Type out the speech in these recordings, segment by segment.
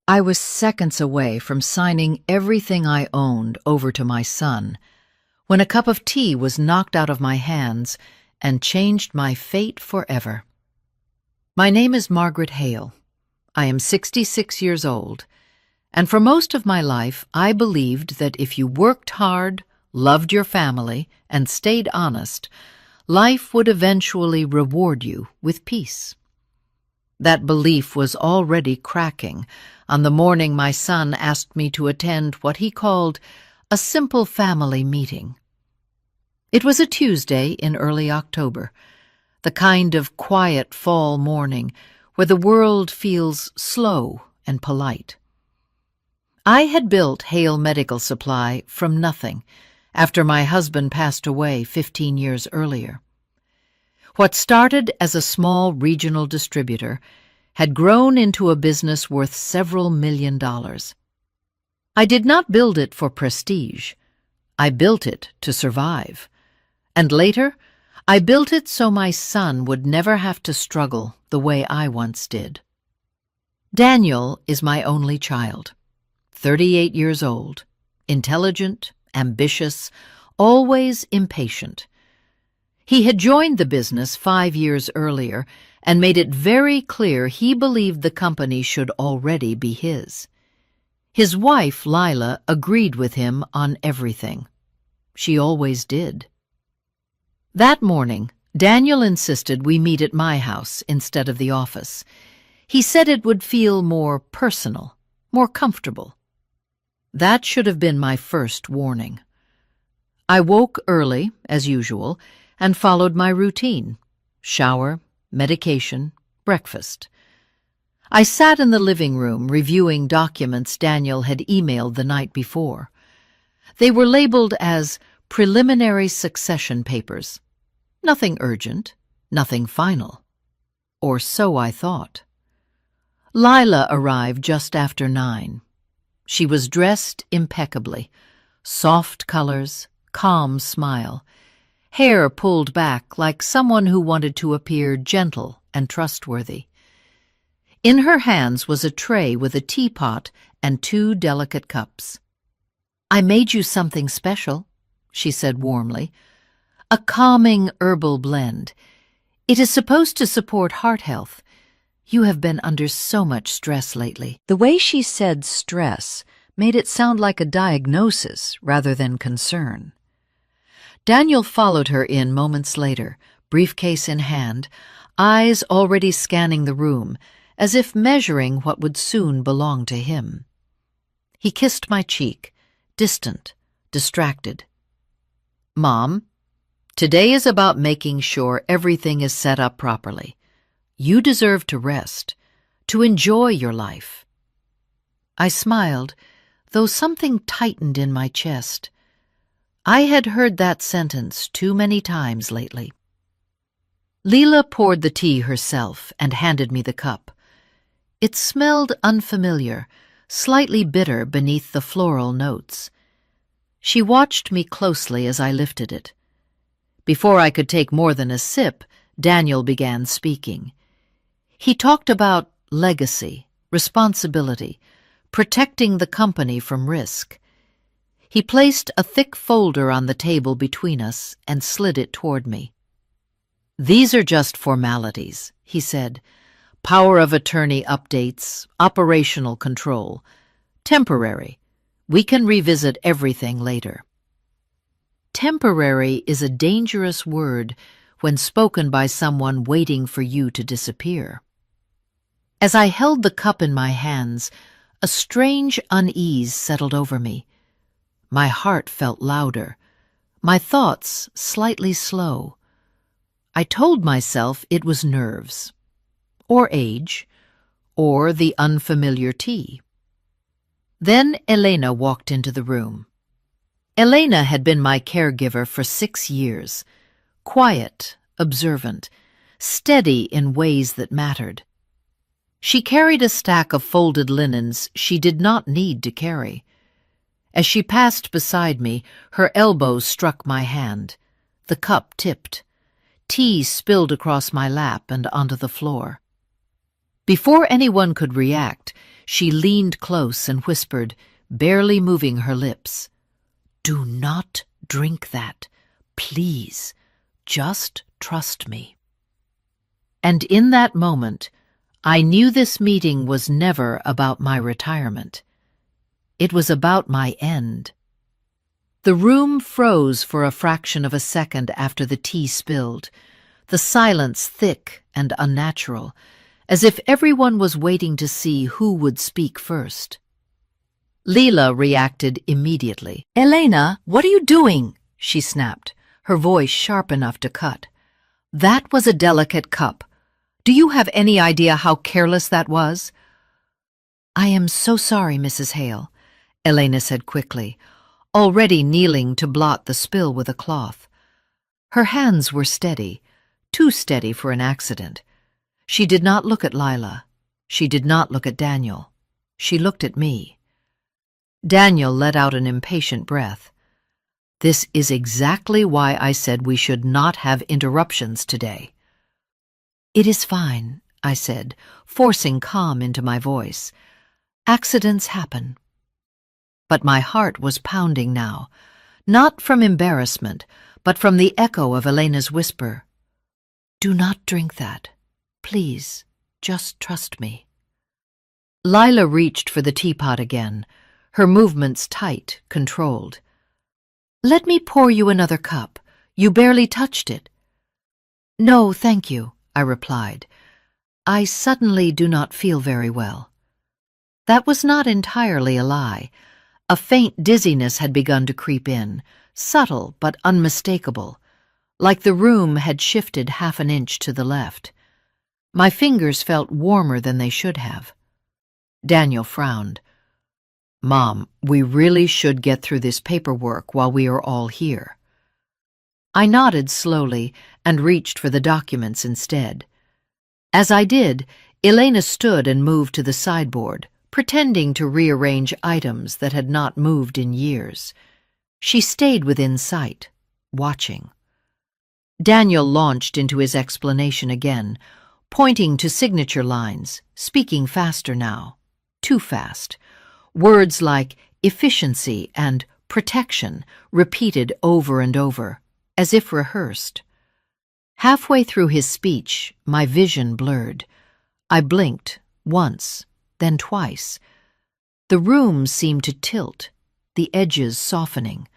I was seconds away from signing everything I owned over to my son when a cup of tea was knocked out of my hands and changed my fate forever. My name is Margaret Hale. I am 66 years old, and for most of my life I believed that if you worked hard, loved your family, and stayed honest, life would eventually reward you with peace. That belief was already cracking on the morning my son asked me to attend what he called a simple family meeting. It was a Tuesday in early October, the kind of quiet fall morning where the world feels slow and polite. I had built Hale Medical Supply from nothing after my husband passed away 15 years earlier. What started as a small regional distributor had grown into a business worth several $million. I did not build it for prestige. I built it to survive. And later, I built it so my son would never have to struggle the way I once did. Daniel is my only child, 38 years old, intelligent, ambitious, always impatient. He had joined the business 5 years earlier and made it very clear he believed the company should already be his. His wife, Lila, agreed with him on everything. She always did. That morning, Daniel insisted we meet at my house instead of the office. He said it would feel more personal, more comfortable. That should have been my first warning. I woke early, as usual, and followed my routine: shower, medication, breakfast. I sat in the living room reviewing documents Daniel had emailed the night before. They were labeled as preliminary succession papers. Nothing urgent, nothing final. Or so I thought. Lila arrived just after 9. She was dressed impeccably, soft colors, calm smile, hair pulled back like someone who wanted to appear gentle and trustworthy. In her hands was a tray with a teapot and 2 delicate cups. "I made you something special," she said warmly. "A calming herbal blend. It is supposed to support heart health. You have been under so much stress lately." The way she said stress made it sound like a diagnosis rather than concern. Daniel followed her in moments later, briefcase in hand, eyes already scanning the room, as if measuring what would soon belong to him. He kissed my cheek, distant, distracted. "Mom, today is about making sure everything is set up properly. You deserve to rest, to enjoy your life." I smiled, though something tightened in my chest. I had heard that sentence too many times lately. Leela poured the tea herself and handed me the cup. It smelled unfamiliar, slightly bitter beneath the floral notes. She watched me closely as I lifted it. Before I could take more than a sip, Daniel began speaking. He talked about legacy, responsibility, protecting the company from risk. He placed a thick folder on the table between us and slid it toward me. "These are just formalities," he said. "Power of attorney updates, operational control. Temporary. We can revisit everything later." Temporary is a dangerous word when spoken by someone waiting for you to disappear. As I held the cup in my hands, a strange unease settled over me. My heart felt louder, my thoughts slightly slow. I told myself it was nerves, or age, or the unfamiliar tea. Then Elena walked into the room. Elena had been my caregiver for 6 years, quiet, observant, steady in ways that mattered. She carried a stack of folded linens she did not need to carry. As she passed beside me, her elbow struck my hand. The cup tipped. Tea spilled across my lap and onto the floor. Before anyone could react, she leaned close and whispered, barely moving her lips, "Do not drink that. Please, just trust me." And in that moment, I knew this meeting was never about my retirement. It was about my end. The room froze for a fraction of a second after the tea spilled, the silence thick and unnatural, as if everyone was waiting to see who would speak first. Leela reacted immediately. "Elena, what are you doing?" she snapped, her voice sharp enough to cut. "That was a delicate cup. Do you have any idea how careless that was?" "I am so sorry, Mrs. Hale," Elena said quickly, already kneeling to blot the spill with a cloth. Her hands were steady, too steady for an accident. She did not look at Lila. She did not look at Daniel. She looked at me. Daniel let out an impatient breath. "This is exactly why I said we should not have interruptions today." "It is fine," I said, forcing calm into my voice. "Accidents happen." But my heart was pounding now, not from embarrassment, but from the echo of Elena's whisper. "Do not drink that. Please, just trust me." Lila reached for the teapot again, her movements tight, controlled. "Let me pour you another cup. You barely touched it." "No, thank you," I replied. "I suddenly do not feel very well." That was not entirely a lie. A faint dizziness had begun to creep in, subtle but unmistakable, like the room had shifted half an inch to the left. My fingers felt warmer than they should have. Daniel frowned. "Mom, we really should get through this paperwork while we are all here." I nodded slowly and reached for the documents instead. As I did, Elena stood and moved to the sideboard, pretending to rearrange items that had not moved in years. She stayed within sight, watching. Daniel launched into his explanation again, pointing to signature lines, speaking faster now. Too fast. Words like efficiency and protection repeated over and over, as if rehearsed. Halfway through his speech, my vision blurred. I blinked, once, then twice. The room seemed to tilt, the edges softening.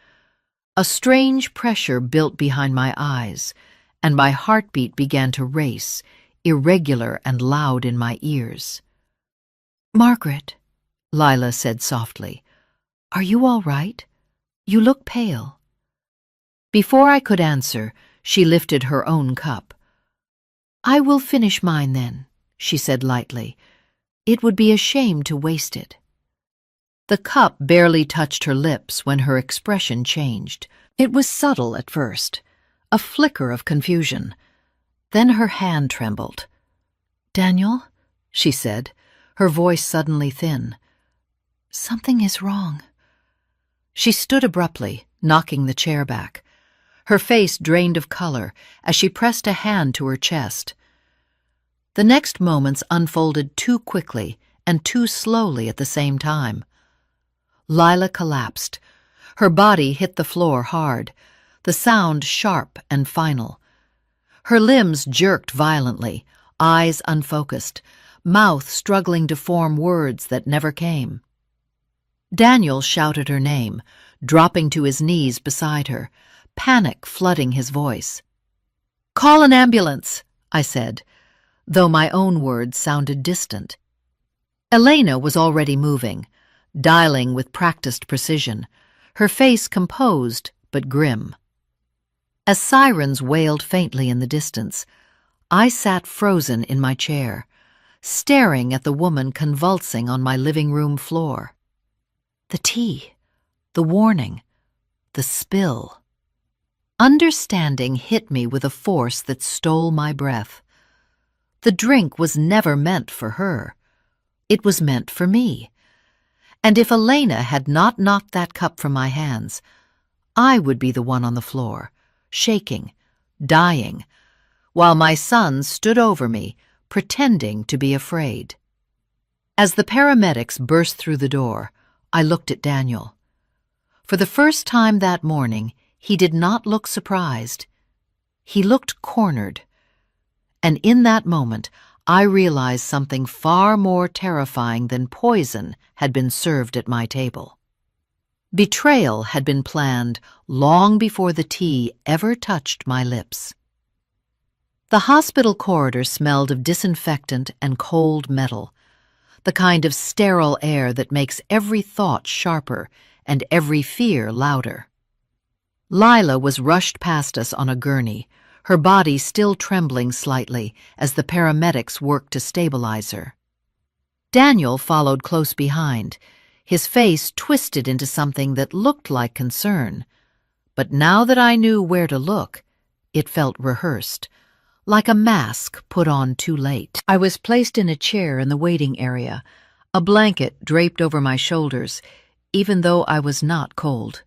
A strange pressure built behind my eyes, and my heartbeat began to race, irregular and loud in my ears. "Margaret," Lila said softly, "are you all right? You look pale." Before I could answer, she lifted her own cup. "I will finish mine then," she said lightly. "It would be a shame to waste it." The cup barely touched her lips when her expression changed. It was subtle at first, a flicker of confusion. Then her hand trembled. "Daniel," she said, her voice suddenly thin. "Something is wrong." She stood abruptly, knocking the chair back. Her face drained of color as she pressed a hand to her chest. The next moments unfolded too quickly and too slowly at the same time. Lila collapsed. Her body hit the floor hard, the sound sharp and final. Her limbs jerked violently, eyes unfocused, mouth struggling to form words that never came. Daniel shouted her name, dropping to his knees beside her, panic flooding his voice. "Call an ambulance," I said, though my own words sounded distant. Elena was already moving, dialing with practiced precision, her face composed but grim. As sirens wailed faintly in the distance, I sat frozen in my chair, staring at the woman convulsing on my living room floor. The tea, the warning, the spill. Understanding hit me with a force that stole my breath. The drink was never meant for her. It was meant for me. And if Elena had not knocked that cup from my hands, I would be the one on the floor, shaking, dying, while my son stood over me, pretending to be afraid. As the paramedics burst through the door, I looked at Daniel. For the first time that morning, he did not look surprised. He looked cornered. And in that moment, I realized something far more terrifying than poison had been served at my table. Betrayal had been planned long before the tea ever touched my lips. The hospital corridor smelled of disinfectant and cold metal, the kind of sterile air that makes every thought sharper and every fear louder. Lila was rushed past us on a gurney, her body still trembling slightly as the paramedics worked to stabilize her. Daniel followed close behind, his face twisted into something that looked like concern. But now that I knew where to look, it felt rehearsed, like a mask put on too late. I was placed in a chair in the waiting area, a blanket draped over my shoulders, even though I was not cold.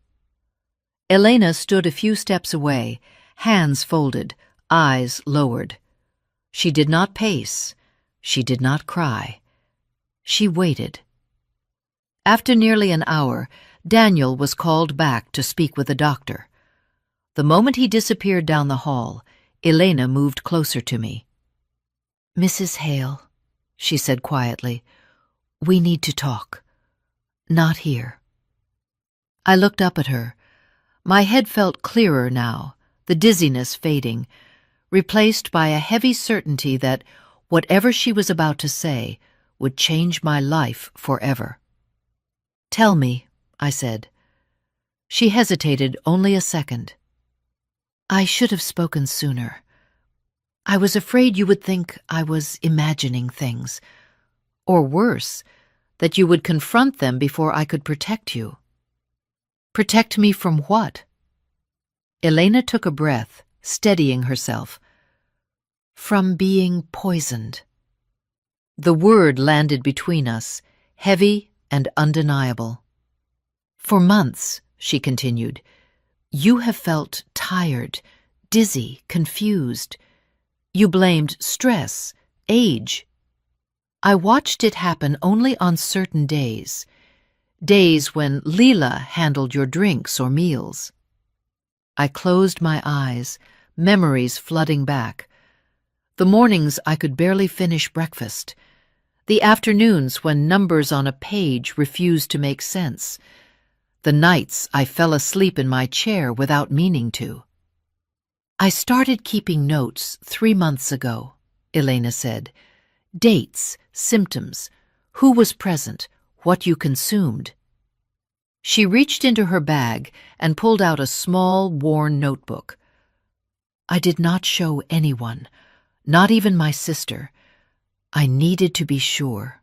Elena stood a few steps away, hands folded, eyes lowered. She did not pace. She did not cry. She waited. After nearly an hour, Daniel was called back to speak with the doctor. The moment he disappeared down the hall, Elena moved closer to me. "Mrs. Hale," she said quietly, "we need to talk. Not here." I looked up at her. My head felt clearer now, the dizziness fading, replaced by a heavy certainty that whatever she was about to say would change my life forever. "Tell me," I said. She hesitated only a second. "I should have spoken sooner. I was afraid you would think I was imagining things, or worse, that you would confront them before I could protect you." "Protect me from what?" Elena took a breath, steadying herself. "From being poisoned." The word landed between us, heavy and undeniable. "For months," she continued, "you have felt tired, dizzy, confused. You blamed stress, age. I watched it happen only on certain days, days when Leela handled your drinks or meals." I closed my eyes, memories flooding back. The mornings I could barely finish breakfast. The afternoons when numbers on a page refused to make sense. The nights I fell asleep in my chair without meaning to. "I started keeping notes 3 months ago," Elena said. "Dates, symptoms, who was present, what you consumed." She reached into her bag and pulled out a small, worn notebook. "I did not show anyone, not even my sister. I needed to be sure."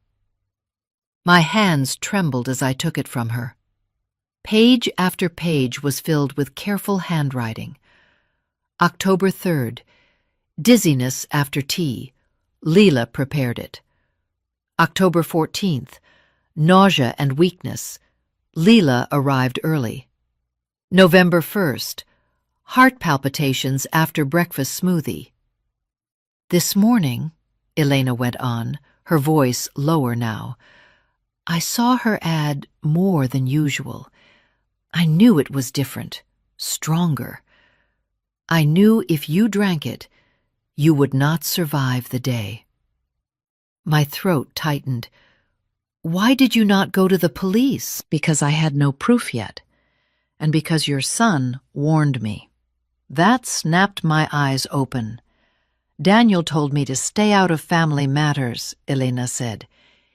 My hands trembled as I took it from her. Page after page was filled with careful handwriting. October 3rd, dizziness after tea. Leela prepared it. October 14th, nausea and weakness. Leela arrived early. November 1st, heart palpitations after breakfast smoothie. "This morning," Elena went on, her voice lower now, "I saw her add more than usual. I knew it was different, stronger. I knew if you drank it, you would not survive the day." My throat tightened. "Why did you not go to the police?" "Because I had no proof yet, and because your son warned me." That snapped my eyes open. "Daniel told me to stay out of family matters," Elena said.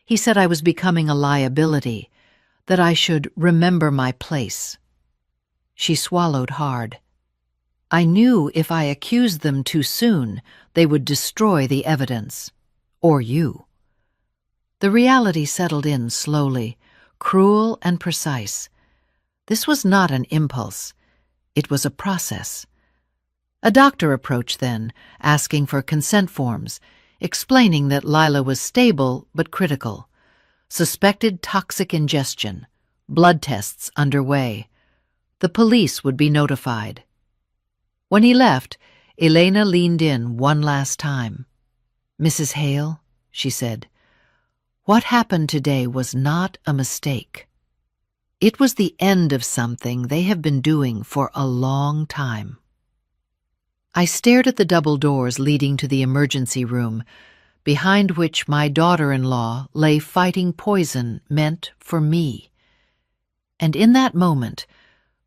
"He said I was becoming a liability, that I should remember my place." She swallowed hard. "I knew if I accused them too soon, they would destroy the evidence. Or you." The reality settled in slowly, cruel and precise. This was not an impulse. It was a process. A doctor approached then, asking for consent forms, explaining that Lila was stable but critical. Suspected toxic ingestion. Blood tests underway. The police would be notified. When he left, Elena leaned in one last time. "Mrs. Hale," she said, "what happened today was not a mistake. It was the end of something they have been doing for a long time." I stared at the double doors leading to the emergency room, behind which my daughter-in-law lay fighting poison meant for me. And in that moment,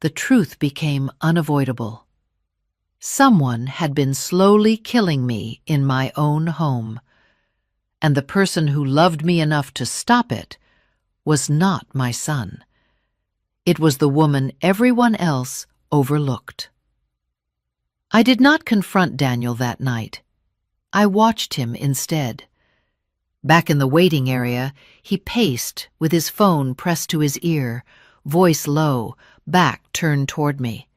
the truth became unavoidable. Someone had been slowly killing me in my own home, and the person who loved me enough to stop it was not my son. It was the woman everyone else overlooked. I did not confront Daniel that night. I watched him instead. Back in the waiting area, he paced with his phone pressed to his ear, voice low, back turned toward me.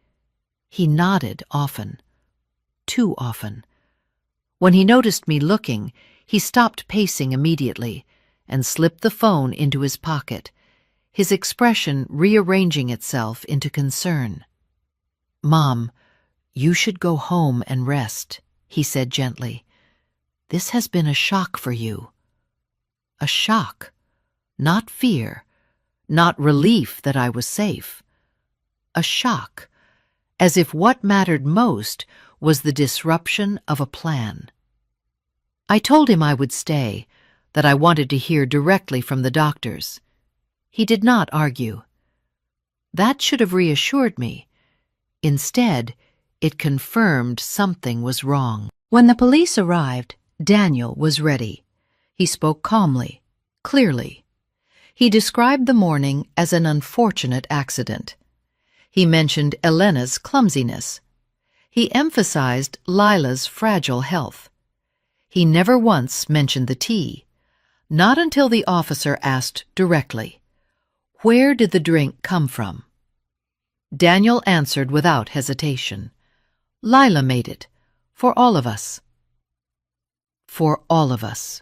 He nodded often, too often. When he noticed me looking, he stopped pacing immediately and slipped the phone into his pocket, his expression rearranging itself into concern. "Mom, you should go home and rest," he said gently. "This has been a shock for you." A shock, not fear, not relief that I was safe. A shock, as if what mattered most was the disruption of a plan. I told him I would stay, that I wanted to hear directly from the doctors. He did not argue. That should have reassured me. Instead, it confirmed something was wrong. When the police arrived, Daniel was ready. He spoke calmly, clearly. He described the morning as an unfortunate accident. He mentioned Elena's clumsiness. He emphasized Lila's fragile health. He never once mentioned the tea, not until the officer asked directly, "Where did the drink come from?" Daniel answered without hesitation. "Lila made it, for all of us." For all of us.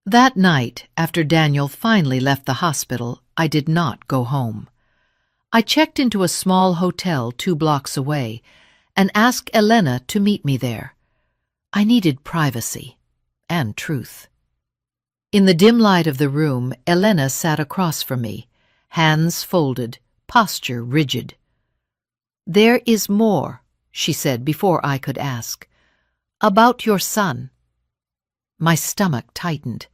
That night, after Daniel finally left the hospital, I did not go home. I checked into a small hotel 2 blocks away and asked Elena to meet me there. I needed privacy and truth. In the dim light of the room, Elena sat across from me, hands folded, posture rigid. "There is more," she said before I could ask. "About your son." My stomach tightened.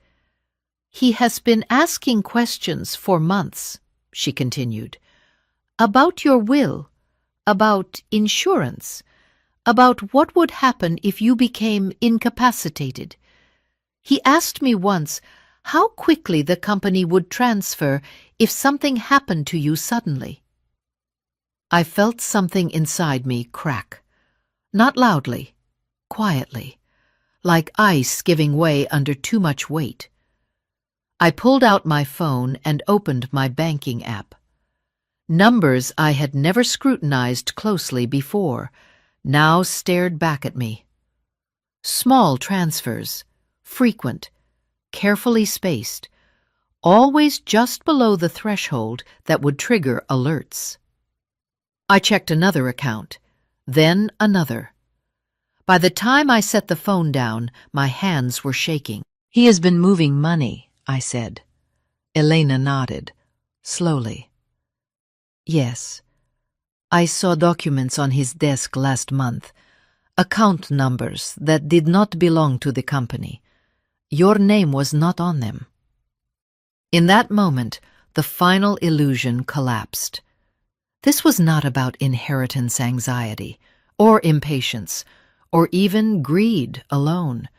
"He has been asking questions for months," she continued. "About your will, about insurance, about what would happen if you became incapacitated. He asked me once how quickly the company would transfer if something happened to you suddenly." I felt something inside me crack. Not loudly, quietly, like ice giving way under too much weight. I pulled out my phone and opened my banking app. Numbers I had never scrutinized closely before now stared back at me. Small transfers, frequent, carefully spaced, always just below the threshold that would trigger alerts. I checked another account, then another. By the time I set the phone down, my hands were shaking. "He has been moving money," I said. Elena nodded, slowly. "Yes. I saw documents on his desk last month, account numbers that did not belong to the company. Your name was not on them." In that moment, the final illusion collapsed. This was not about inheritance anxiety, or impatience, or even greed alone.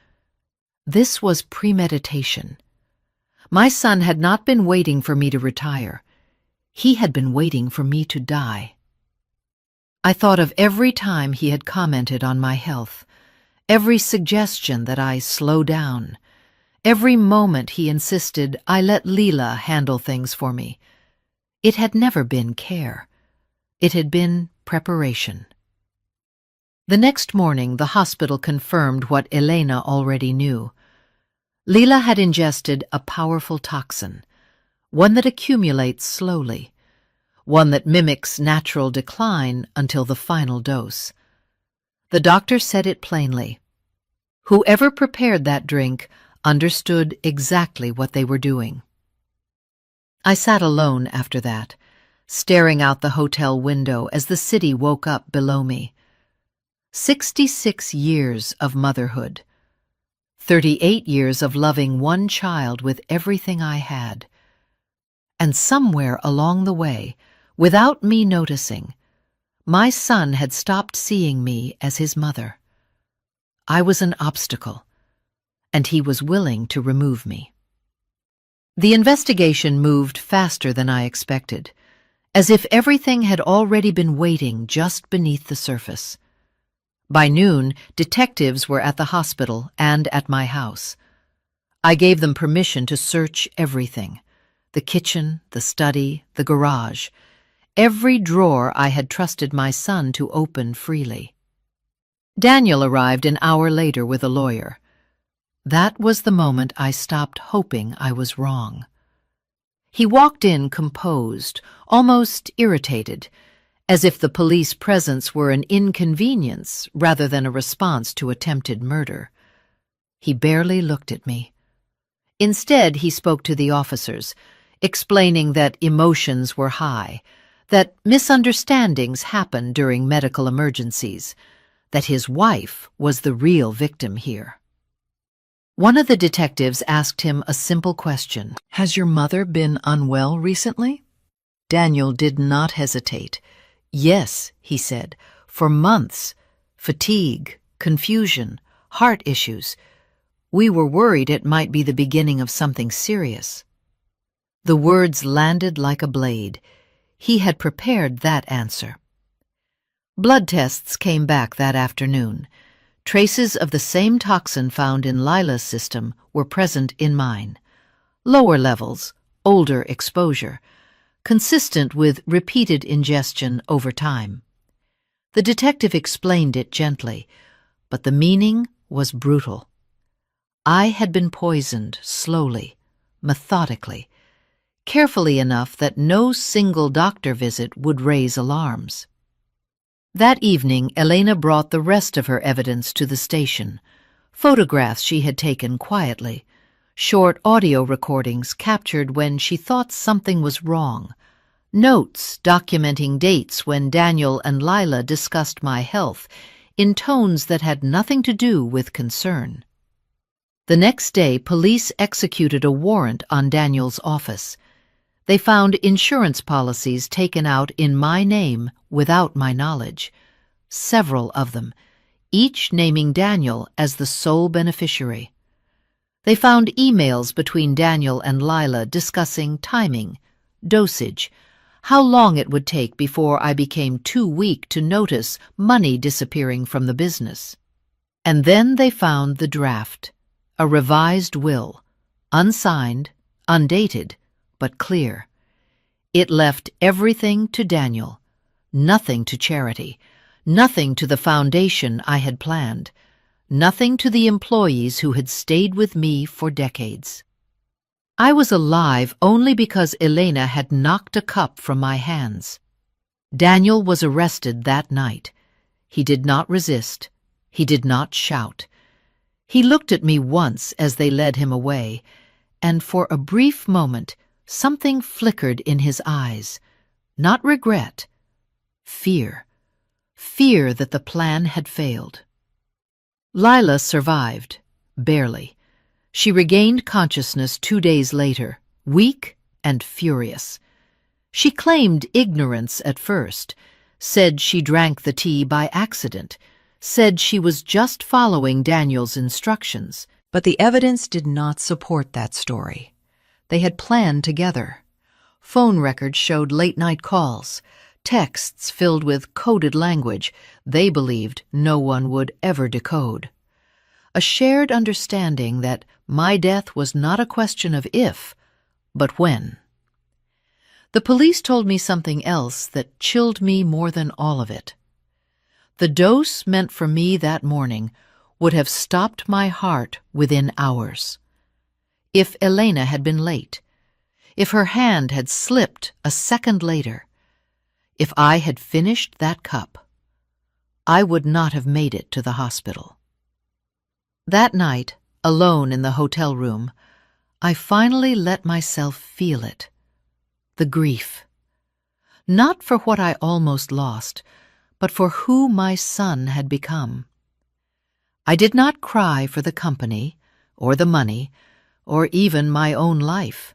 This was premeditation. My son had not been waiting for me to retire. He had been waiting for me to die. I thought of every time he had commented on my health, every suggestion that I slow down, every moment he insisted I let Lila handle things for me. It had never been care. It had been preparation. The next morning, the hospital confirmed what Elena already knew. Lila had ingested a powerful toxin, one that accumulates slowly, one that mimics natural decline until the final dose. The doctor said it plainly. Whoever prepared that drink understood exactly what they were doing. I sat alone after that, staring out the hotel window as the city woke up below me. 66 years of motherhood. 38 years of loving one child with everything I had. And somewhere along the way, without me noticing, my son had stopped seeing me as his mother. I was an obstacle, and he was willing to remove me. The investigation moved faster than I expected, as if everything had already been waiting just beneath the surface. By noon, detectives were at the hospital and at my house. I gave them permission to search everything: the kitchen, the study, the garage, every drawer I had trusted my son to open freely. Daniel arrived an hour later with a lawyer. That was the moment I stopped hoping I was wrong. He walked in composed, almost irritated, as if the police presence were an inconvenience rather than a response to attempted murder. He barely looked at me. Instead, he spoke to the officers, explaining that emotions were high, that misunderstandings happen during medical emergencies, that his wife was the real victim here. One of the detectives asked him a simple question: "Has your mother been unwell recently?" Daniel did not hesitate. "Yes," he said, "for months. Fatigue, confusion, heart issues. We were worried it might be the beginning of something serious." The words landed like a blade. He had prepared that answer. Blood tests came back that afternoon. Traces of the same toxin found in Lila's system were present in mine. Lower levels, older exposure, consistent with repeated ingestion over time. The detective explained it gently, but the meaning was brutal. I had been poisoned slowly, methodically, carefully enough that no single doctor visit would raise alarms. That evening, Elena brought the rest of her evidence to the station: photographs she had taken quietly, short audio recordings captured when she thought something was wrong, notes documenting dates when Daniel and Lila discussed my health in tones that had nothing to do with concern. The next day, police executed a warrant on Daniel's office. They found insurance policies taken out in my name without my knowledge, several of them, each naming Daniel as the sole beneficiary. They found emails between Daniel and Lila discussing timing, dosage, how long it would take before I became too weak to notice money disappearing from the business. And then they found the draft, a revised will, unsigned, undated, but clear. It left everything to Daniel, nothing to charity, nothing to the foundation I had planned, nothing to the employees who had stayed with me for decades. I was alive only because Elena had knocked a cup from my hands. Daniel was arrested that night. He did not resist. He did not shout. He looked at me once as they led him away, and for a brief moment something flickered in his eyes. Not regret, fear. Fear that the plan had failed. Lila survived, barely. She regained consciousness 2 days later, weak and furious. She claimed ignorance at first, said she drank the tea by accident, said she was just following Daniel's instructions. But the evidence did not support that story. They had planned together. Phone records showed late-night calls, texts filled with coded language they believed no one would ever decode. A shared understanding that my death was not a question of if, but when. The police told me something else that chilled me more than all of it. The dose meant for me that morning would have stopped my heart within hours. If Elena had been late, if her hand had slipped a second later, if I had finished that cup, I would not have made it to the hospital. That night, alone in the hotel room, I finally let myself feel it. The grief. Not for what I almost lost, but for who my son had become. I did not cry for the company, or the money, or even my own life.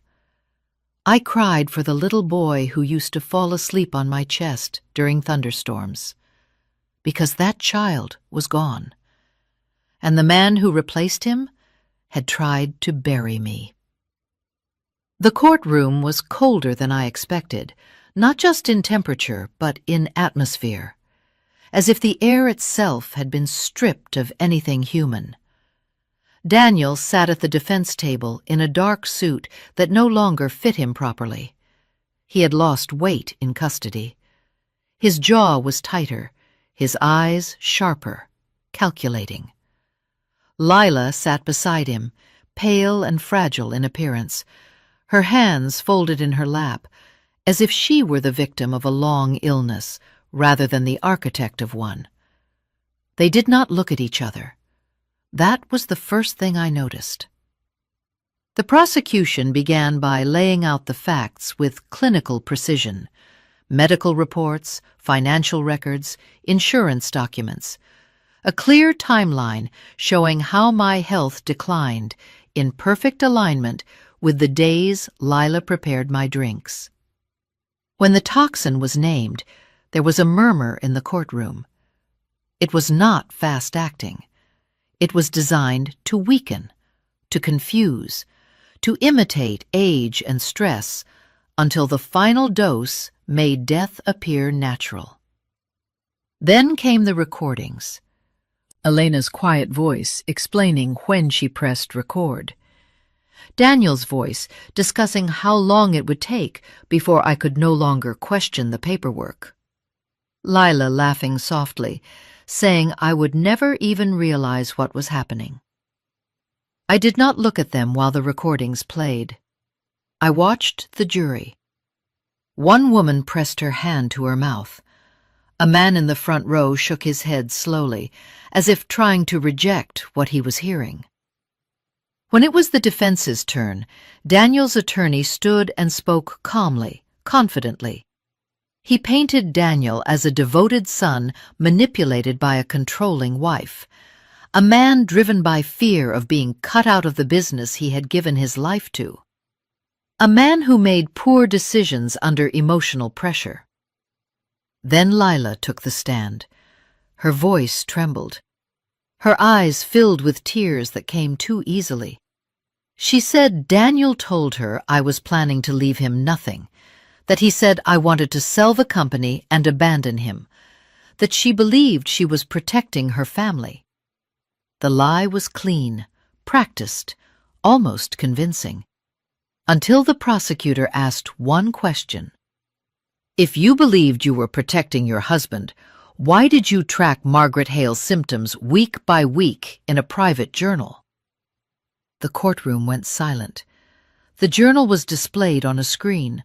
I cried for the little boy who used to fall asleep on my chest during thunderstorms, because that child was gone, and the man who replaced him had tried to bury me. The courtroom was colder than I expected, not just in temperature, but in atmosphere, as if the air itself had been stripped of anything human. Daniel sat at the defense table in a dark suit that no longer fit him properly. He had lost weight in custody. His jaw was tighter, his eyes sharper, calculating. Lila sat beside him, pale and fragile in appearance, her hands folded in her lap, as if she were the victim of a long illness rather than the architect of one. They did not look at each other. That was the first thing I noticed. The prosecution began by laying out the facts with clinical precision: medical reports, financial records, insurance documents, a clear timeline showing how my health declined in perfect alignment with the days Lila prepared my drinks. When the toxin was named, there was a murmur in the courtroom. It was not fast-acting. It was designed to weaken, to confuse, to imitate age and stress until the final dose made death appear natural. Then came the recordings. Elena's quiet voice explaining when she pressed record. Daniel's voice discussing how long it would take before I could no longer question the paperwork. Lila laughing softly, saying I would never even realize what was happening. I did not look at them while the recordings played. I watched the jury. One woman pressed her hand to her mouth. A man in the front row shook his head slowly, as if trying to reject what he was hearing. When it was the defense's turn, Daniel's attorney stood and spoke calmly, confidently. He painted Daniel as a devoted son manipulated by a controlling wife, a man driven by fear of being cut out of the business he had given his life to, a man who made poor decisions under emotional pressure. Then Lila took the stand. Her voice trembled. Her eyes filled with tears that came too easily. She said Daniel told her I was planning to leave him nothing, that he said I wanted to sell the company and abandon him, that she believed she was protecting her family. The lie was clean, practiced, almost convincing, until the prosecutor asked one question. If you believed you were protecting your husband, why did you track Margaret Hale's symptoms week by week in a private journal? The courtroom went silent. The journal was displayed on a screen.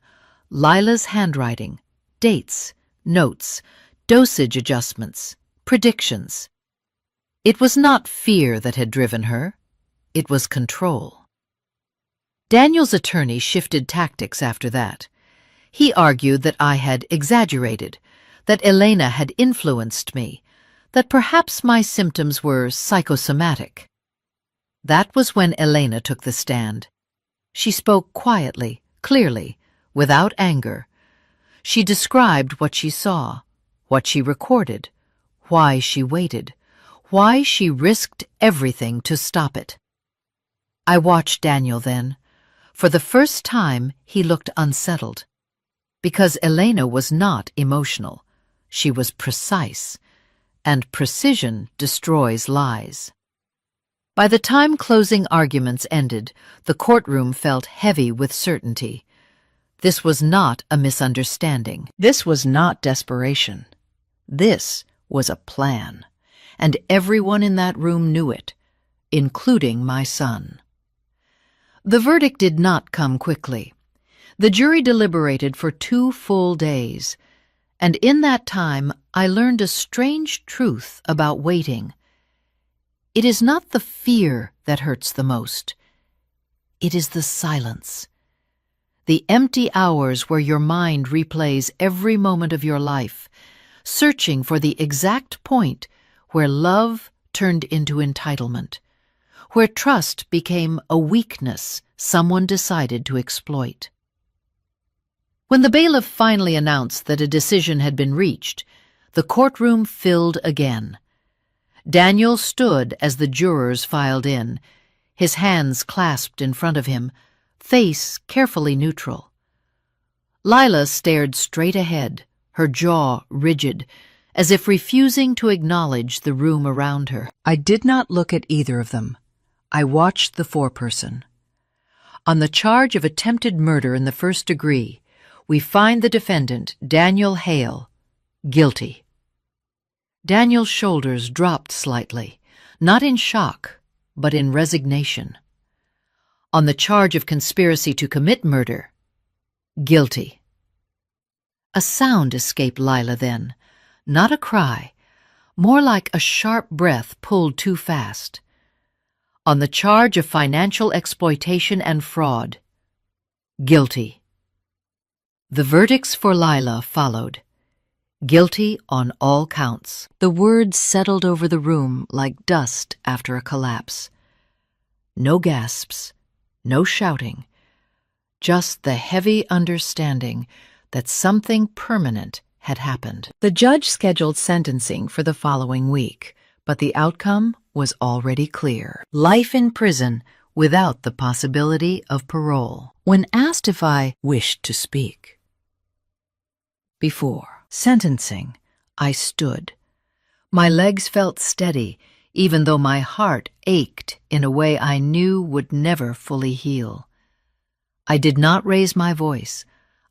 Lila's handwriting, dates, notes, dosage adjustments, predictions. It was not fear that had driven her. It was control. Daniel's attorney shifted tactics after that. He argued that I had exaggerated, that Elena had influenced me, that perhaps my symptoms were psychosomatic. That was when Elena took the stand. She spoke quietly, clearly, without anger. She described what she saw, what she recorded, why she waited, why she risked everything to stop it. I watched Daniel then. For the first time, he looked unsettled. Because Elena was not emotional. She was precise, and precision destroys lies. By the time closing arguments ended, the courtroom felt heavy with certainty. This was not a misunderstanding. This was not desperation. This was a plan, and everyone in that room knew it, including my son. The verdict did not come quickly. The jury deliberated for 2 full days, and in that time I learned a strange truth about waiting. It is not the fear that hurts the most. It is the silence. The empty hours where your mind replays every moment of your life, searching for the exact point where love turned into entitlement, where trust became a weakness someone decided to exploit. When the bailiff finally announced that a decision had been reached, the courtroom filled again. Daniel stood as the jurors filed in, his hands clasped in front of him, face carefully neutral. Lila stared straight ahead, her jaw rigid, as if refusing to acknowledge the room around her. I did not look at either of them. I watched the foreperson. On the charge of attempted murder in the first degree, we find the defendant, Daniel Hale, guilty. Daniel's shoulders dropped slightly, not in shock, but in resignation. On the charge of conspiracy to commit murder, guilty. A sound escaped Lila then, not a cry, more like a sharp breath pulled too fast. On the charge of financial exploitation and fraud, guilty. The verdicts for Lila followed. Guilty on all counts. The words settled over the room like dust after a collapse. No gasps, no shouting, just the heavy understanding that something permanent had happened. The judge scheduled sentencing for the following week, but the outcome was already clear. Life in prison without the possibility of parole. When asked if I wished to speak before sentencing, I stood. My legs felt steady, even though my heart ached in a way I knew would never fully heal. I did not raise my voice.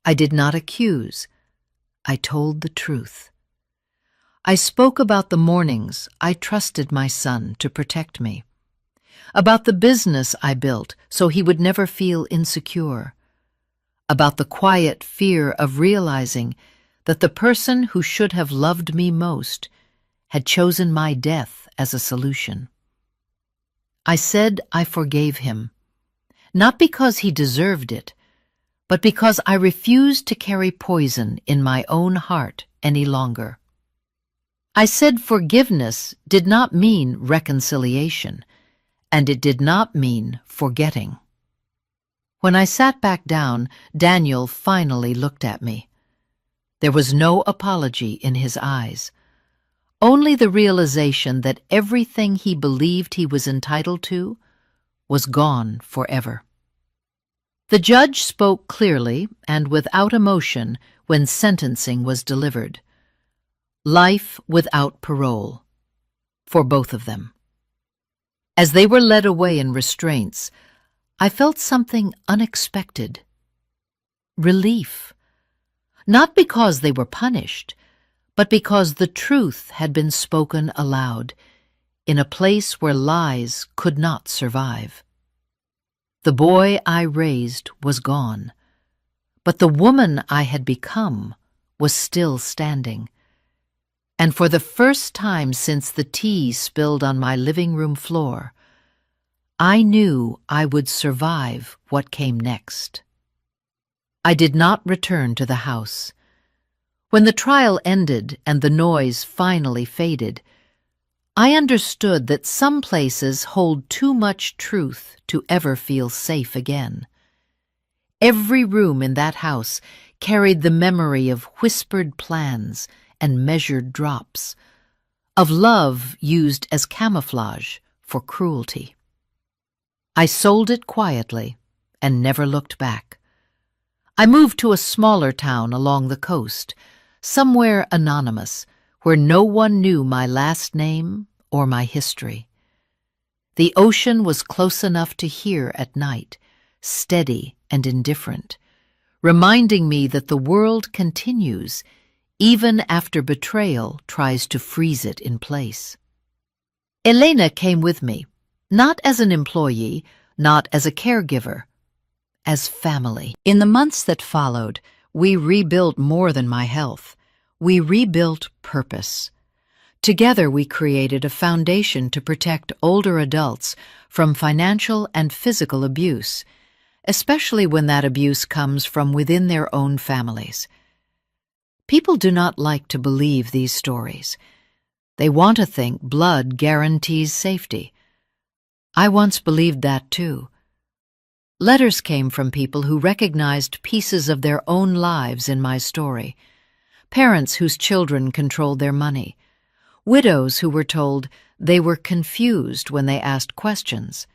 I did not accuse. I told the truth. I spoke about the mornings I trusted my son to protect me, about the business I built so he would never feel insecure, about the quiet fear of realizing that the person who should have loved me most had chosen my death as a solution. I said I forgave him, not because he deserved it, but because I refused to carry poison in my own heart any longer. I said forgiveness did not mean reconciliation, and it did not mean forgetting. When I sat back down, Daniel finally looked at me. There was no apology in his eyes, only the realization that everything he believed he was entitled to was gone forever. The judge spoke clearly and without emotion when sentencing was delivered. Life without parole, for both of them. As they were led away in restraints, I felt something unexpected. Relief. Not because they were punished, but because the truth had been spoken aloud, in a place where lies could not survive. The boy I raised was gone, but the woman I had become was still standing. And for the first time since the tea spilled on my living room floor, I knew I would survive what came next. I did not return to the house. When the trial ended and the noise finally faded, I understood that some places hold too much truth to ever feel safe again. Every room in that house carried the memory of whispered plans and measured drops, of love used as camouflage for cruelty. I sold it quietly and never looked back. I moved to a smaller town along the coast, somewhere anonymous, where no one knew my last name or my history. The ocean was close enough to hear at night, steady and indifferent, reminding me that the world continues even after betrayal tries to freeze it in place. Elena came with me, not as an employee, not as a caregiver, as family. In the months that followed, we rebuilt more than my health. We rebuilt purpose. Together we created a foundation to protect older adults from financial and physical abuse, especially when that abuse comes from within their own families. People do not like to believe these stories. They want to think blood guarantees safety. I once believed that too. Letters came from people who recognized pieces of their own lives in my story. Parents whose children controlled their money. Widows who were told they were confused when they asked questions.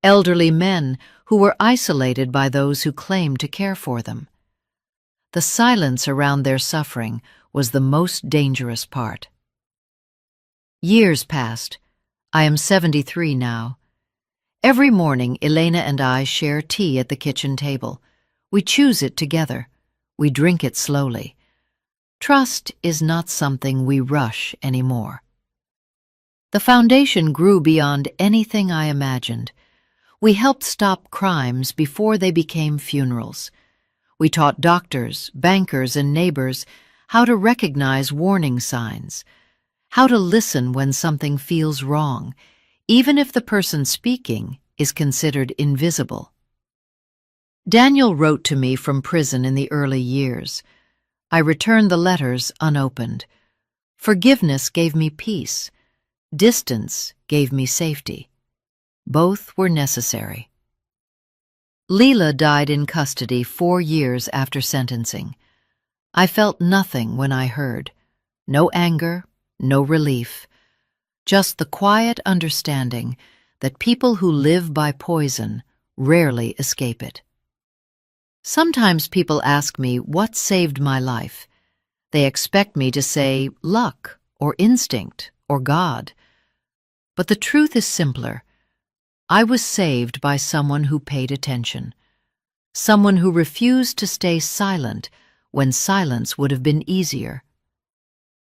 Elderly men who were isolated by those who claimed to care for them. The silence around their suffering was the most dangerous part. Years passed. I am 73 now. Every morning, Elena and I share tea at the kitchen table. We choose it together. We drink it slowly. Trust is not something we rush anymore. The foundation grew beyond anything I imagined. We helped stop crimes before they became funerals. We taught doctors, bankers, and neighbors how to recognize warning signs, how to listen when something feels wrong, even if the person speaking is considered invisible. Daniel wrote to me from prison in the early years. I returned the letters unopened. Forgiveness gave me peace. Distance gave me safety. Both were necessary. Leela died in custody 4 years after sentencing. I felt nothing when I heard. No anger, no relief. Just the quiet understanding that people who live by poison rarely escape it. Sometimes people ask me what saved my life. They expect me to say luck or instinct or God. But the truth is simpler. I was saved by someone who paid attention. Someone who refused to stay silent when silence would have been easier.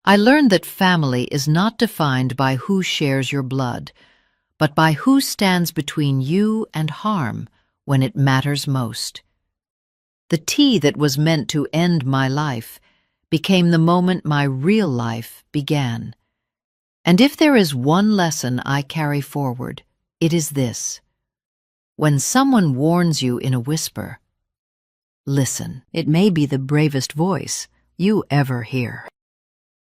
I learned that family is not defined by who shares your blood, but by who stands between you and harm when it matters most. The tea that was meant to end my life became the moment my real life began. And if there is one lesson I carry forward, it is this. When someone warns you in a whisper, listen. It may be the bravest voice you ever hear.